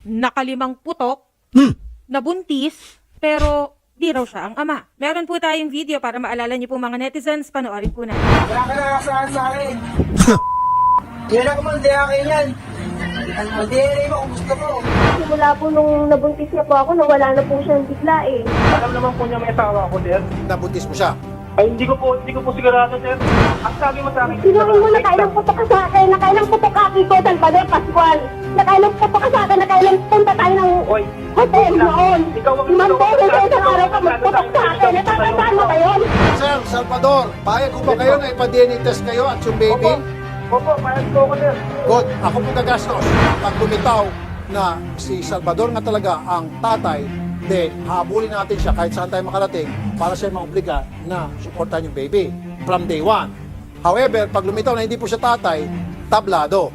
nakalimang putok, nabuntis, pero di raw siya ang ama. Meron po tayong video para maalala niyo po mga netizens, panoorin po natin. Wala ka nakasaan sa akin. Yan ako man, di akin yan. Mag-DNA mo kung gusto mo. Simula po nung nabuntis niya po ako, nawala na po siyang bigla eh. Alam naman po niya may asawa ako, sir. Nabuntis mo siya. Ay, hindi ko po sigurado, sir. Ang sabi mo sa akin, Sinungaling mo, nakailang putok ka sa akin, nakailang putok ka kay Salvador Pascual. Nakailang putok ka sa akin, nakailang punta tayo ng Oy, hotel noon. ikaw ang Limang beses sa isang araw ka magputok sa akin, natatandaan mo ba yun? Sir Salvador, payag ko ba kayo na ipa-DNA test kayo at yung baby? Opo, payag po ako, sir. Good. Ako po gagastos. Pag lumitaw na si Salvador nga talaga ang tatay, de habulin natin siya kahit saan tayo makarating para siya maobliga na suportahan yung baby from day one. However, pag lumitaw na hindi po siya tatay, tablado.